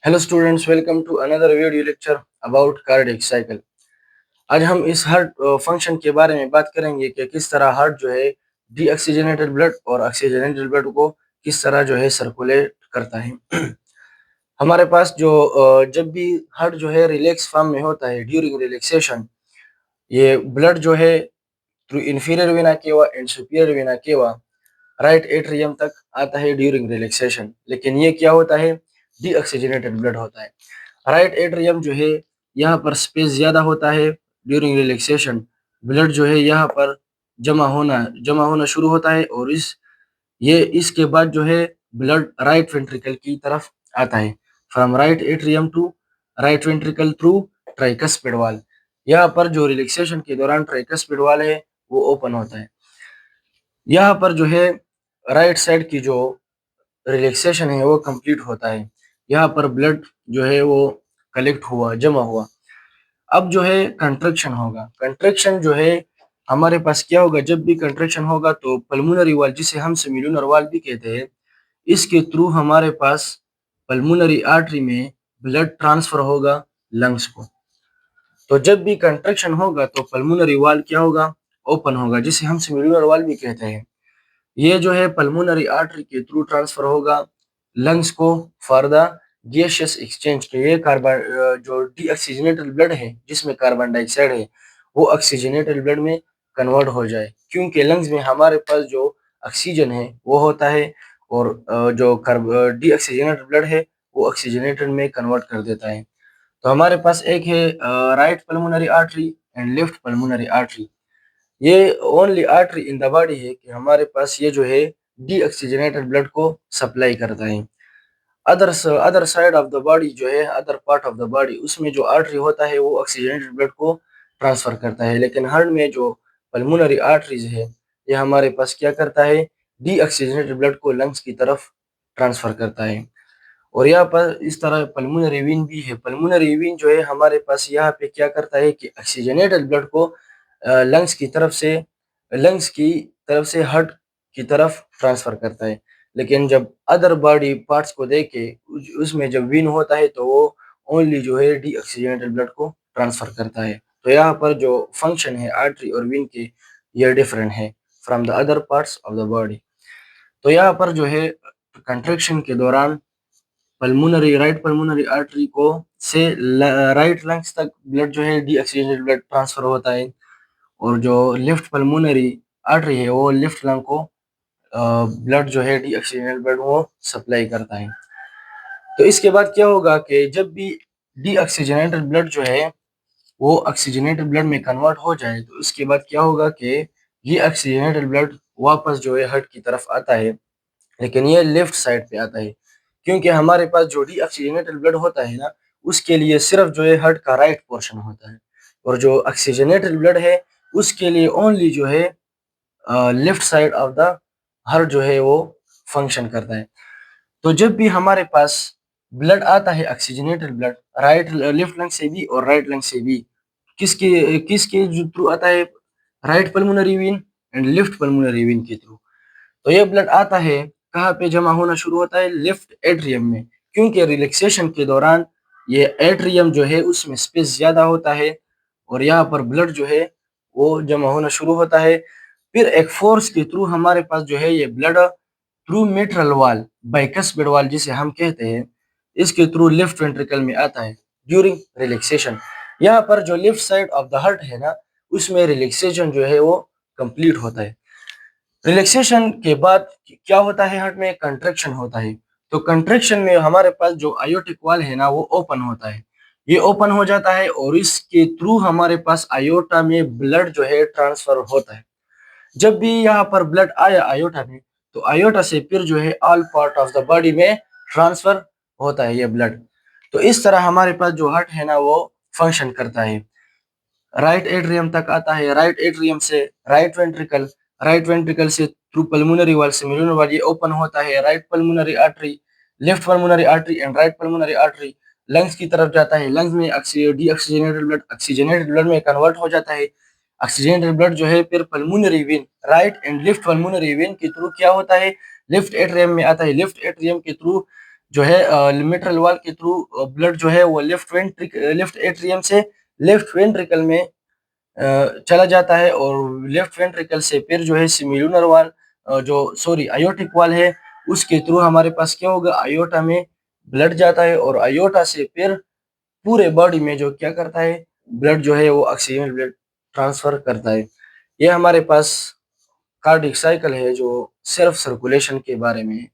Hello students, welcome to another video lecture about cardiac cycle. आज हम इस heart function के बारे में बात करेंगे कि किस तरह हार्ट जो है डीऑक्सीजनेटेड ब्लड और ऑक्सीजनेटेड ब्लड को किस तरह जो है सर्कुलेट करता है। हमारे पास जो जब भी हार्ट जो है रिलैक्स फॉर्म में होता है ड्यूरिंग रिलैक्सेशन, ये ब्लड जो है through inferior vena cava and superior vena cava right atrium तक आता है ड्यूरिंग रिलैक्सेशन। लेकिन ये क्या होता है, डीऑक्सीजनेटेड ब्लड होता है। राइट एट्रियम जो है यहाँ पर स्पेस ज़्यादा होता है ड्यूरिंग रिलैक्सेशन। ब्लड जो है यहाँ पर जमा होना शुरू होता है और इसके बाद जो है ब्लड राइट वेंट्रिकल की तरफ आता है। From right atrium to right ventricle through tricuspid valve. यहाँ पर जो रिलैक्सेशन के दौरान ट्राइकस्पिड वाल है वो ओपन होता है। यहाँ पर जो है राइट साइड की जो रिलैक्सेशन है वो कंप्लीट होता है। यहाँ पर ब्लड जो है वो कलेक्ट हुआ, जमा हुआ। अब जो है कंट्रैक्शन होगा। कंट्रैक्शन जो है हमारे पास क्या होगा, जब भी कंट्रैक्शन होगा तो पल्मोनरी वॉल, जिसे हम सेमिलुनर वॉल भी कहते हैं, इसके थ्रू हमारे पास पल्मोनरी आर्टरी में ब्लड ट्रांसफर होगा लंग्स को। तो जब भी कंट्रैक्शन होगा तो पल्मोनरी वॉल क्या होगा, ओपन होगा, जिसे हम सेमिलुनर वॉल भी कहते हैं। ये जो है पल्मोनरी आर्टरी के थ्रू ट्रांसफर होगा लंग्स को फॉर द गैसियस एक्सचेंज के। ये कार्बन जो डीऑक्सीजनेटेड ब्लड है जिसमें कार्बन डाइऑक्साइड है वो ऑक्सीजनेटेड ब्लड में कन्वर्ट हो जाए, क्योंकि लंग्स में हमारे पास जो ऑक्सीजन है वो होता है और जो डीऑक्सीजनेटेड ब्लड है वो ऑक्सीजनेटेड में कन्वर्ट कर देता है। तो हमारे पास एक है right pulmonary artery and left pulmonary artery. ये only artery in the body है कि हमारे पास ये जो है डीऑक्सीजनेटेड ब्लड को सप्लाई करता है। Other side of the body जो है, other part of the body, उसमें जो आर्टरी होता है वो ऑक्सीजनेटेड ब्लड को ट्रांसफर करता है। लेकिन हार्ट में जो पल्मोनरी आर्टरीज है ये हमारे पास क्या करता है, डीऑक्सीजनेटेड ब्लड को लंग्स की तरफ ट्रांसफर करता है। और यहाँ पर इस तरह पल्मोनरी वेन भी है। पल्मोनरी वेन जो है हमारे पास यहाँ पे क्या करता है कि ऑक्सीजनेटेड ब्लड को लंग्स की तरफ से हार्ट की तरफ ट्रांसफर करता है। लेकिन जब अदर बॉडी पार्ट्स को देखे उसमें जब वेन होता है तो वो ओनली जो है डीऑक्सीजनेटेड ब्लड को ट्रांसफर करता है। तो यहाँ पर जो फंक्शन है आर्टरी और वेन के, ये डिफरेंट है from the other parts of the body. तो यहाँ पर जो है कंट्रैक्शन के दौरान राइट पल्मोनरी आर्टरी को से राइट लंग्स तक ब्लड जो है डीऑक्सीजनेटेड ब्लड ट्रांसफर होता है और जो लेफ्ट पल्मोनरी आर्टरी है वो लेफ्ट लंग को ब्लड जो है डीऑक्सीजनेटेड ब्लड वो सप्लाई करता है। तो इसके बाद क्या होगा कि जब भी डीऑक्सीजनेटेड ब्लड जो है वो ऑक्सीजनेटेड ब्लड में कन्वर्ट हो जाए तो उसके बाद क्या होगा कि ये ऑक्सीजनेटेड ब्लड वापस जो है हार्ट की तरफ आता है। लेकिन ये लेफ्ट साइड पे आता है, क्योंकि हमारे पास जो डीऑक्सीजनेटेड ब्लड होता है ना, उसके लिए सिर्फ जो है हार्ट का राइट पोर्शन होता है और जो ऑक्सीजनेटेड ब्लड है उसके लिए ओनली जो है left side of the heart जो है वो फंक्शन करता है। तो जब भी हमारे पास ब्लड आता है oxygenated blood right left lung से भी और राइट लंग से भी, किसके किसके जो थ्रू आता है, right pulmonary vein and left pulmonary vein के थ्रू। तो ये ब्लड आता है कहाँ पे जमा होना शुरू होता है, लेफ्ट एट्रियम में, क्योंकि रिलैक्सेशन के दौरान ये एट्रियम जो है उसमें स्पेस ज्यादा होता है और यहाँ पर ब्लड जो है वो जमा होना शुरू होता है। फिर एक फोर्स के थ्रू हमारे पास जो है ये ब्लड थ्रू मिट्रल वाल, बाइकस्पिड वाल जिसे हम कहते हैं, इसके थ्रू लेफ्ट वेंट्रिकल में आता है ड्यूरिंग रिलैक्सेशन। यहाँ पर जो left side of the heart है ना, उसमें रिलैक्सेशन जो है वो कंप्लीट होता है। रिलैक्सेशन के बाद क्या होता है, हार्ट में कंट्रैक्शन होता है। तो कंट्रैक्शन में हमारे पास जो आयोटिक वाल है ना वो ओपन होता है, ये ओपन हो जाता है और इसके थ्रू हमारे पास आयोटा में ब्लड जो है ट्रांसफर होता है। जब भी यहाँ पर ब्लड आया आयोटा में तो आयोटा से फिर जो है all part of the body में ट्रांसफर होता है ये ब्लड। तो इस तरह हमारे पास जो हार्ट है ना वो फंक्शन करता है। राइट एट्रियम तक आता है, राइट एट्रियम से राइट वेंट्रिकल से थ्रू पल्मोनरी वाल से मिलुनर वाल ये ओपन होता है। Right pulmonary artery, left pulmonary artery and right pulmonary artery lungs की तरफ जाता है। लंग्स में डीऑक्सीजनेटेड ब्लड ऑक्सीजनेटेड ब्लड में कन्वर्ट हो जाता है। ऑक्सीजनेटेड ब्लड जो है फिर pulmonary vein, right and left pulmonary vein के थ्रू क्या होता है, लेफ्ट एट्रियम में आता है। लेफ्ट एट्रियम के थ्रू जो है लिमिट्रल वाल के थ्रू ब्लड जो है वो लेफ्ट एट्रियम से लेफ्ट वेंट्रिकल में चला जाता है, और लेफ्ट वेंट्रिकल से फिर जो है सिमिलुनर वाल जो सॉरी आयोटिक वाल है, उसके थ्रू हमारे पास क्या होगा, आयोटा में ब्लड जाता है, और आयोटा से फिर पूरे बॉडी में जो क्या करता है, ब्लड जो है वो ऑक्सीजन ब्लड ट्रांसफर करता है। ये हमारे पास कार्डियक साइकिल है जो सेल्फ सर्कुलेशन के बारे में है।